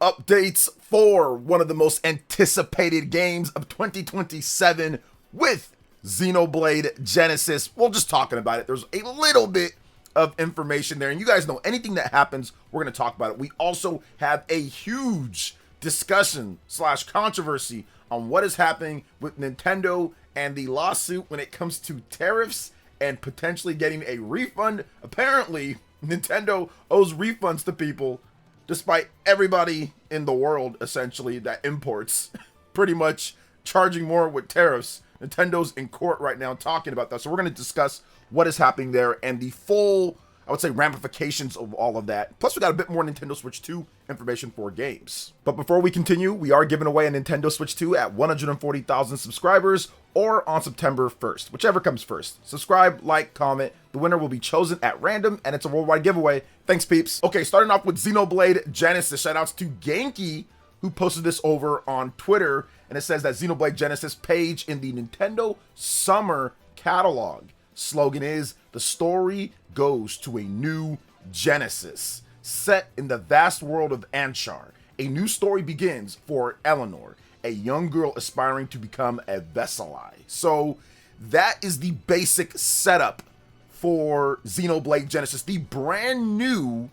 updates for one of the most anticipated games of 2027 with Xenoblade Genesis. We're just talking about it. There's a little bit of information there, and you guys know anything that happens, we're going to talk about it. We also have a huge discussion / controversy on what is happening with Nintendo and the lawsuit when it comes to tariffs and potentially getting a refund. Apparently, Nintendo owes refunds to people, despite everybody in the world, essentially, that imports, pretty much charging more with tariffs. Nintendo's in court right now talking about that. So we're going to discuss what is happening there and the full, I would say, ramifications of all of that. Plus, we got a bit more Nintendo Switch 2 information for games. But before we continue, we are giving away a Nintendo Switch 2 at 140,000 subscribers or on September 1st, whichever comes first. Subscribe, like, comment. The winner will be chosen at random, and it's a worldwide giveaway. Thanks, peeps. Okay, starting off with Xenoblade Genesis. Shoutouts to Genki, who posted this over on Twitter, and it says that Xenoblade Genesis page in the Nintendo Summer Catalog. Slogan is, the story goes to a new Genesis. Set in the vast world of Anshar, a new story begins for Eleanor, a young girl aspiring to become a Vesali. So that is the basic setup for Xenoblade Genesis, the brand new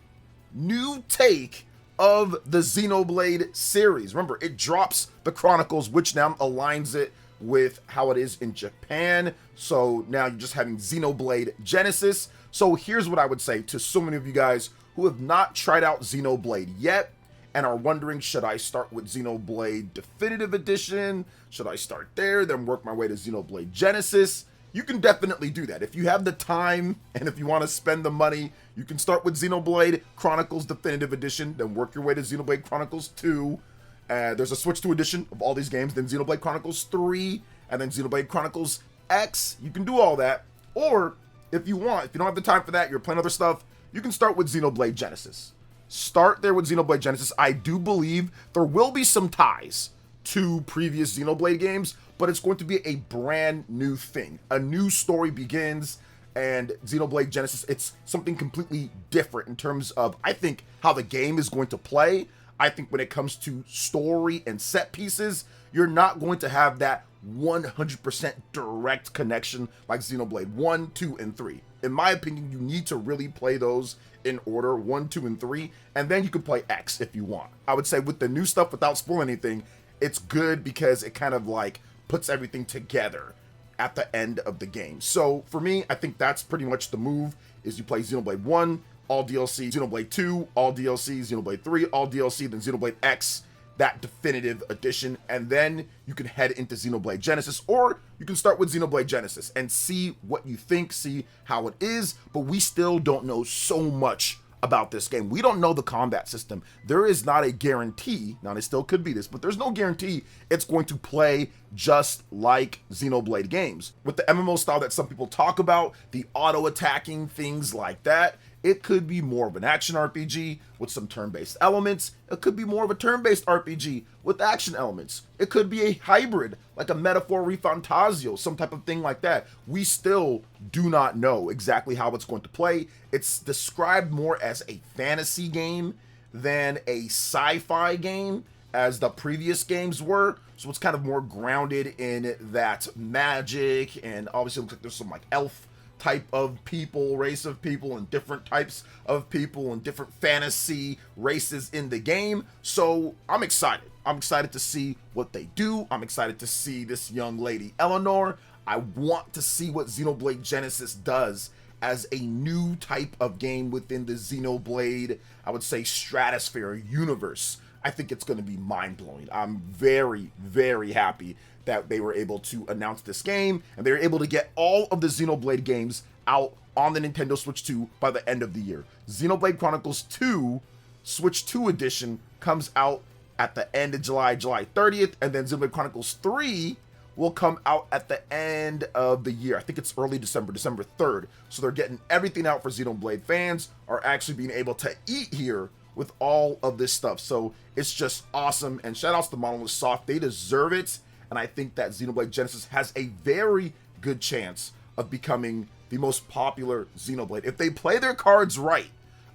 take of the Xenoblade series. Remember, it drops the Chronicles, which now aligns it with how it is in Japan. So now you're just having Xenoblade Genesis. So here's what I would say to so many of you guys who have not tried out Xenoblade yet and are wondering, should I start with Xenoblade Definitive Edition? Should I start there, then work my way to Xenoblade Genesis? You can definitely do that. If you have the time and if you want to spend the money, you can start with Xenoblade Chronicles Definitive Edition, then work your way to Xenoblade Chronicles 2. There's a Switch 2 edition of all these games, then Xenoblade Chronicles 3, and then Xenoblade Chronicles X. You can do all that. Or, if you want, if you don't have the time for that, you're playing other stuff, you can start with Xenoblade Genesis. Start there with Xenoblade Genesis. I do believe there will be some ties to previous Xenoblade games, but it's going to be a brand new thing. A new story begins, and Xenoblade Genesis, it's something completely different in terms of, I think, how the game is going to play. I think when it comes to story and set pieces, you're not going to have that 100% direct connection like Xenoblade 1, 2, and 3. In my opinion, you need to really play those in order, 1, 2, and 3, and then you can play X if you want. I would say with the new stuff, without spoiling anything, it's good because it kind of like puts everything together at the end of the game. So for me, I think that's pretty much the move, is you play Xenoblade 1, all DLC, Xenoblade 2, all DLC, Xenoblade 3, all DLC, then Xenoblade X, that definitive edition, and then you can head into Xenoblade Genesis, or you can start with Xenoblade Genesis and see what you think, see how it is, but we still don't know so much about this game. We don't know the combat system. There is not a guarantee, now it still could be this, but there's no guarantee it's going to play just like Xenoblade games. With the MMO style that some people talk about, the auto-attacking, things like that, it could be more of an action RPG with some turn-based elements. It could be more of a turn-based RPG with action elements. It could be a hybrid, like a Metaphor Refantasio, some type of thing like that. We still do not know exactly how it's going to play. It's described more as a fantasy game than a sci-fi game, as the previous games were. So it's kind of more grounded in that magic, and obviously it looks like there's some like elf type of people, race of people, and different types of people and different fantasy races in the game. So I'm excited. I'm excited to see what they do. I'm excited to see this young lady, Eleanor. I want to see what Xenoblade Genesis does as a new type of game within the Xenoblade, I would say, stratosphere universe. I think it's going to be mind-blowing. I'm very, very happy that they were able to announce this game, and they were able to get all of the Xenoblade games out on the Nintendo Switch 2 by the end of the year. Xenoblade Chronicles 2 Switch 2 edition comes out at the end of July 30th, and then Xenoblade Chronicles 3 will come out at the end of the year. I think it's early December 3rd. So they're getting everything out for Xenoblade fans, are actually being able to eat here with all of this stuff. So it's just awesome, and shout outs to Monolith Soft. They deserve it. And I think that Xenoblade Genesis has a very good chance of becoming the most popular Xenoblade. If they play their cards right,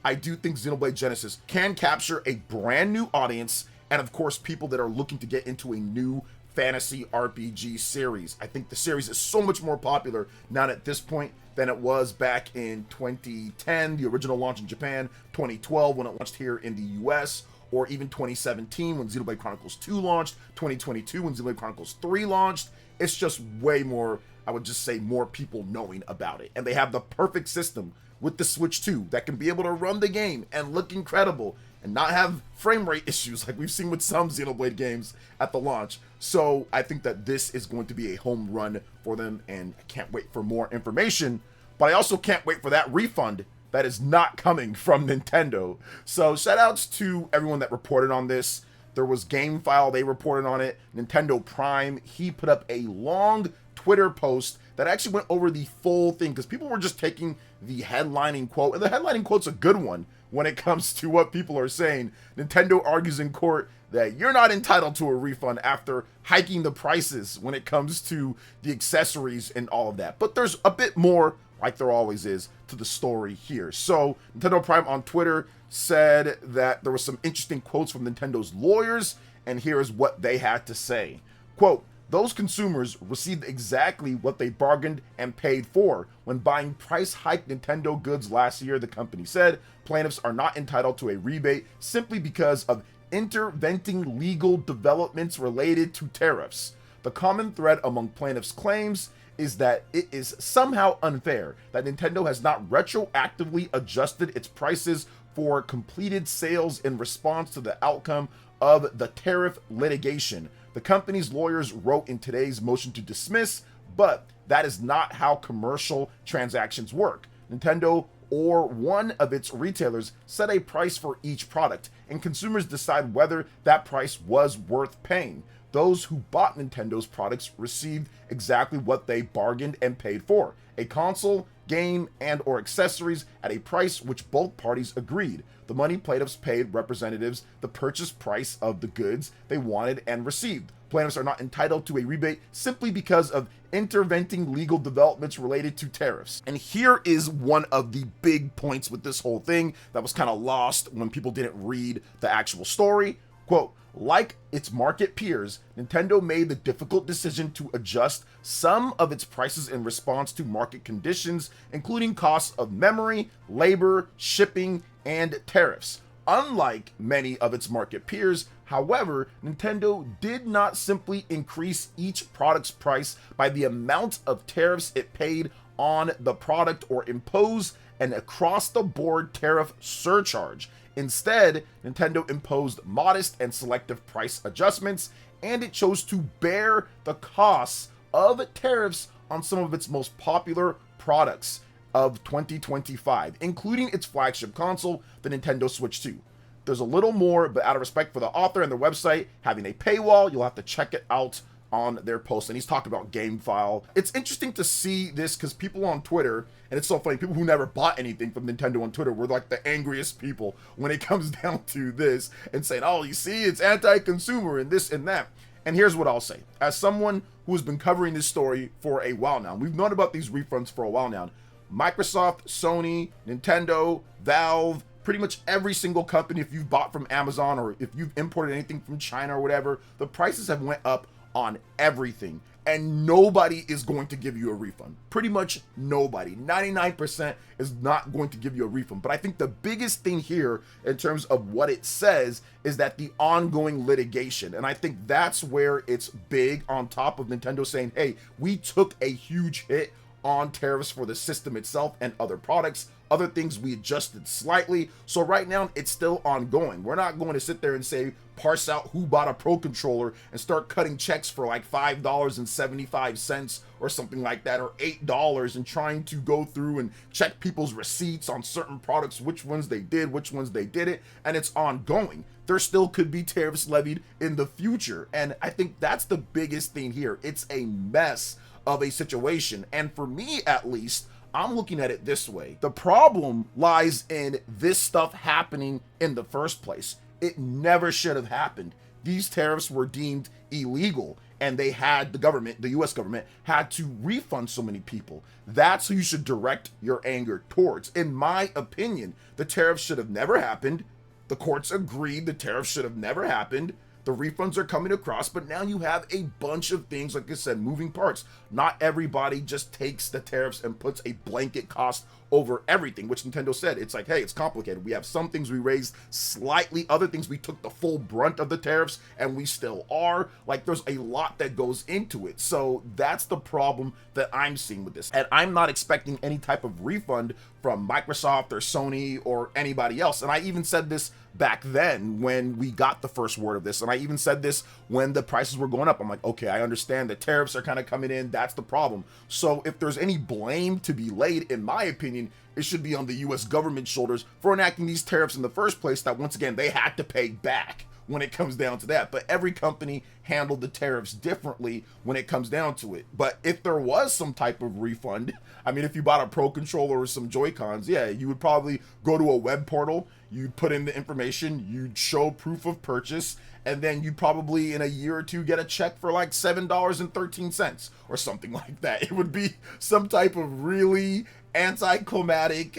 I do think Xenoblade Genesis can capture a brand new audience, and of course people that are looking to get into a new fantasy RPG series. I think the series is so much more popular now at this point than it was back in 2010, the original launch in Japan, 2012 when it launched here in the US, or even 2017 when Xenoblade Chronicles 2 launched, 2022 when Xenoblade Chronicles 3 launched. It's just way more, I would just say, more people knowing about it. And they have the perfect system with the Switch 2 that can be able to run the game and look incredible and not have frame rate issues like we've seen with some Xenoblade games at the launch. So I think that this is going to be a home run for them, and I can't wait for more information. But I also can't wait for that refund that is not coming from Nintendo. So shout outs to everyone that reported on this. There was GameFile, they reported on it. Nintendo Prime, he put up a long Twitter post that actually went over the full thing, because people were just taking the headlining quote, and the headlining quote's a good one when it comes to what people are saying. Nintendo argues in court that you're not entitled to a refund after hiking the prices when it comes to the accessories and all of that. But there's a bit more, like there always is, to the story here. So Nintendo Prime on Twitter said that there was some interesting quotes from Nintendo's lawyers, and here is what they had to say. Quote, "Those consumers received exactly what they bargained and paid for when buying price-hiked Nintendo goods last year," the company said. "Plaintiffs are not entitled to a rebate simply because of interventing legal developments related to tariffs. The common thread among plaintiffs' claims is that it is somehow unfair that Nintendo has not retroactively adjusted its prices for completed sales in response to the outcome of the tariff litigation," the company's lawyers wrote in today's motion to dismiss, but that is not how commercial transactions work. Nintendo or one of its retailers set a price for each product, and consumers decide whether that price was worth paying. Those who bought Nintendo's products received exactly what they bargained and paid for: a console, game, and or accessories at a price which both parties agreed. The money plaintiffs paid representatives the purchase price of the goods they wanted and received. Plaintiffs are not entitled to a rebate simply because of interventing legal developments related to tariffs. And here is one of the big points with this whole thing that was kind of lost when people didn't read the actual story. Quote, "Like its market peers, Nintendo made the difficult decision to adjust some of its prices in response to market conditions, including costs of memory, labor, shipping, and tariffs. Unlike many of its market peers, however, Nintendo did not simply increase each product's price by the amount of tariffs it paid on the product or impose an across-the-board tariff surcharge. Instead, Nintendo imposed modest and selective price adjustments, and it chose to bear the costs of tariffs on some of its most popular products of 2025, including its flagship console, the Nintendo Switch 2. There's a little more, but out of respect for the author and their website having a paywall, you'll have to check it out on their post." And he's talked about GameFile. It's interesting to see this because people on Twitter, and it's so funny, people who never bought anything from Nintendo on Twitter were like the angriest people when it comes down to this, and saying, "Oh, you see, it's anti-consumer and this and that." And here's what I'll say. As someone who has been covering this story for a while now, we've known about these refunds for a while now. Microsoft, Sony, Nintendo, Valve, pretty much every single company, if you've bought from Amazon or if you've imported anything from China or whatever, the prices have went up on everything, and nobody is going to give you a refund. Pretty much nobody. 99% is not going to give you a refund. But I think the biggest thing here in terms of what it says is that the ongoing litigation, and I think that's where it's big, on top of Nintendo saying, hey, we took a huge hit on tariffs for the system itself and other products. Other things we adjusted slightly. So right now it's still ongoing. We're not going to sit there and say, parse out who bought a Pro Controller and start cutting checks for like $5.75 or something like that, or $8, and trying to go through and check people's receipts on certain products, which ones they did, which ones they didn't, and it's ongoing. There still could be tariffs levied in the future. And I think that's the biggest thing here. It's a mess of a situation. And for me, at least, I'm looking at it this way. The problem lies in this stuff happening in the first place. It never should have happened. These tariffs were deemed illegal, and they had the US government had to refund so many people. That's who you should direct your anger towards. In my opinion, the tariffs should have never happened. The courts agreed the tariffs should have never happened. The refunds are coming across, but now you have a bunch of things, like I said, moving parts. Not everybody just takes the tariffs and puts a blanket cost over everything, which Nintendo said. It's like, hey, it's complicated. We have some things we raised slightly, other things we took the full brunt of the tariffs, and we still are. Like, there's a lot that goes into it. So that's the problem that I'm seeing with this. And I'm not expecting any type of refund from Microsoft or Sony or anybody else. And I even said this back then when we got the first word of this, and I even said this when the prices were going up. I'm like, okay, I understand the tariffs are kind of coming in. That's the problem. So if there's any blame to be laid, in my opinion, it should be on the US government's shoulders for enacting these tariffs in the first place that, once again, they had to pay back when it comes down to that. But every company handled the tariffs differently when it comes down to it. But if there was some type of refund, I mean, if you bought a Pro controller or some Joy-Cons, yeah, you would probably go to a web portal, you'd put in the information, you'd show proof of purchase, and then you'd probably in a year or two get a check for like $7.13 or something like that. It would be some type of really anticlimactic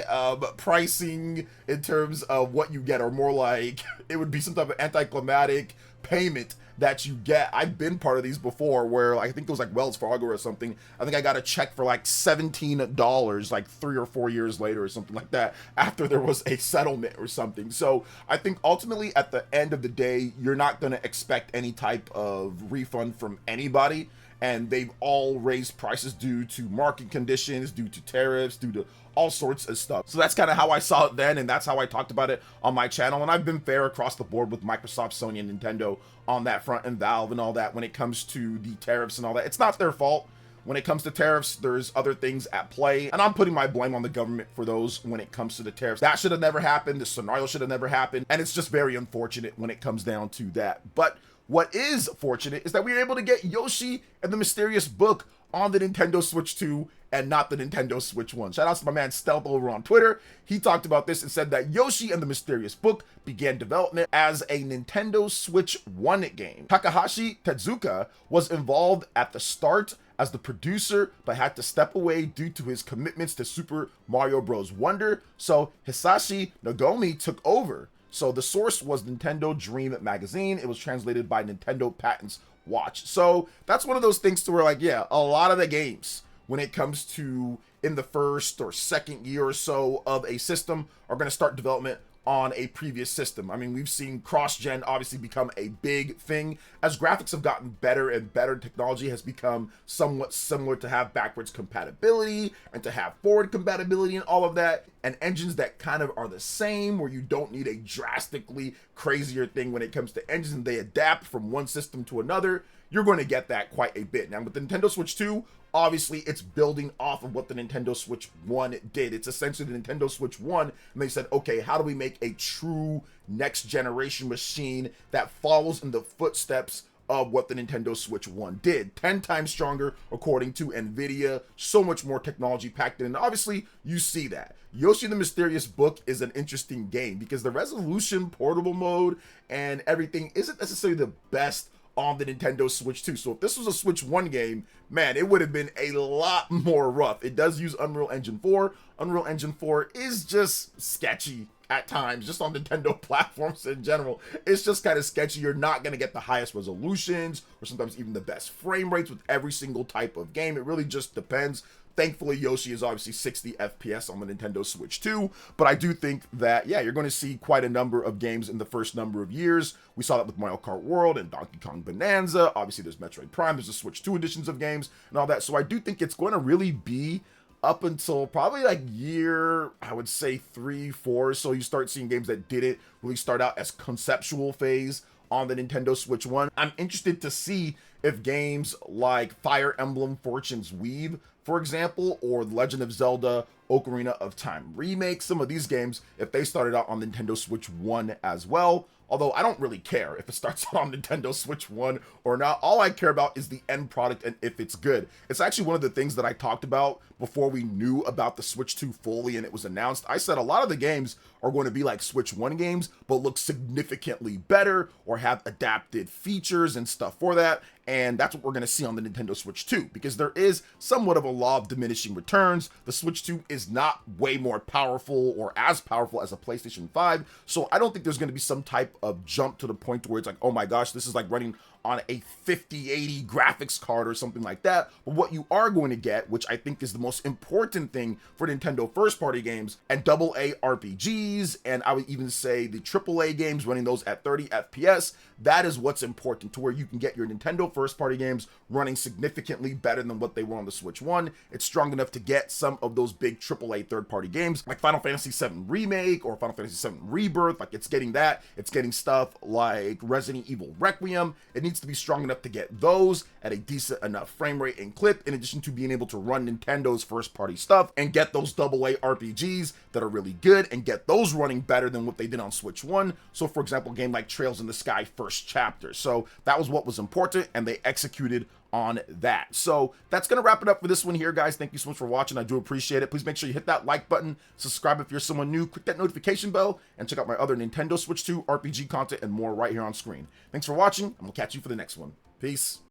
pricing in terms of what you get, or more like it would be some type of anticlimactic payment that you get. I've been part of these before where I think it was like Wells Fargo or something. I think I got a check for like $17 like 3 or 4 years later or something like that, after there was a settlement or something. So I think ultimately at the end of the day, you're not going to expect any type of refund from anybody. And they've all raised prices due to market conditions, due to tariffs, due to all sorts of stuff. So that's kind of how I saw it then, and that's how I talked about it on my channel. And I've been fair across the board with Microsoft, Sony, and Nintendo on that front, and Valve and all that when it comes to the tariffs and all that. It's not their fault. When it comes to tariffs, there's other things at play, and I'm putting my blame on the government for those when it comes to the tariffs. That should have never happened. This scenario should have never happened, and it's just very unfortunate when it comes down to that. But what is fortunate is that we were able to get Yoshi and the Mysterious Book on the Nintendo Switch 2 and not the Nintendo Switch 1. Shout out to my man Stealth over on Twitter. He talked about this and said that Yoshi and the Mysterious Book began development as a Nintendo Switch 1 game. Takahashi Tezuka was involved at the start as the producer, but had to step away due to his commitments to Super Mario Bros. Wonder, so Hisashi Nagomi took over. So the source was Nintendo Dream Magazine. It was translated by Nintendo Patents Watch. So that's one of those things to where, like, yeah, a lot of the games, when it comes to in the first or second year or so of a system, are going to start development on a previous system. I mean, we've seen cross-gen obviously become a big thing. As graphics have gotten better and better, technology has become somewhat similar to have backwards compatibility and to have forward compatibility and all of that. And engines that kind of are the same, where you don't need a drastically crazier thing when it comes to engines, and they adapt from one system to another. You're going to get that quite a bit. Now with the Nintendo Switch 2, obviously it's building off of what the Nintendo Switch 1 did. It's essentially the Nintendo Switch 1, and they said, okay, how do we make a true next generation machine that follows in the footsteps of what the Nintendo Switch 1 did? 10 times stronger, according to NVIDIA, so much more technology packed in, and obviously you see that. Yoshi the Mysterious Book is an interesting game because the resolution, portable mode, and everything isn't necessarily the best on the Nintendo Switch 2. So if this was a Switch 1 game, man, it would have been a lot more rough. It does use Unreal Engine 4. Unreal Engine 4 is just sketchy at times, just on Nintendo platforms in general. It's just kind of sketchy. You're not going to get the highest resolutions or sometimes even the best frame rates with every single type of game. It really just depends. Thankfully, Yoshi is obviously 60 FPS on the Nintendo Switch 2, but I do think that, yeah, you're going to see quite a number of games in the first number of years. We saw that with Mario Kart World and Donkey Kong Bonanza. Obviously, there's Metroid Prime, there's the Switch 2 editions of games and all that. So I do think it's going to really be up until probably like year, I would say 3, 4. So you start seeing games that didn't really start out as conceptual phase on the Nintendo Switch 1. I'm interested to see if games like Fire Emblem Fortune's Weave, for example, or Legend of Zelda Ocarina of Time Remake, some of these games, if they started out on Nintendo Switch 1 as well. Although I don't really care if it starts on Nintendo Switch 1 or not. All I care about is the end product and if it's good. It's actually one of the things that I talked about before we knew about the Switch 2 fully and it was announced. I said a lot of the games are going to be like Switch 1 games, but look significantly better or have adapted features and stuff for that. And that's what we're going to see on the Nintendo Switch 2, because there is somewhat of a law of diminishing returns. The Switch 2 is not way more powerful or as powerful as a PlayStation 5. So I don't think there's going to be some type of jump to the point where it's like, oh my gosh, this is like running on a 5080 graphics card or something like that. But what you are going to get, which I think is the most important thing for Nintendo first party games and AA RPGs, and I would even say the AAA games running those at 30 FPS, that is what's important, to where you can get your Nintendo first party games running significantly better than what they were on the Switch 1. It's strong enough to get some of those big AAA third party games like Final Fantasy VII Remake or Final Fantasy VII Rebirth. Like, it's getting that. It's getting stuff like Resident Evil Requiem. It needs to be strong enough to get those at a decent enough frame rate and clip, in addition to being able to run Nintendo's first party stuff and get those AA RPGs that are really good and get those running better than what they did on Switch 1. So for example, a game like Trails in the Sky First Chapter. So that was what was important, and they executed on that. So that's going to wrap it up for this one here, guys. Thank you so much for watching. I do appreciate it. Please make sure you hit that like button, subscribe if you're someone new, click that notification bell, and check out my other Nintendo Switch 2 RPG content and more right here on screen. Thanks for watching, and we'll catch you for the next one. Peace.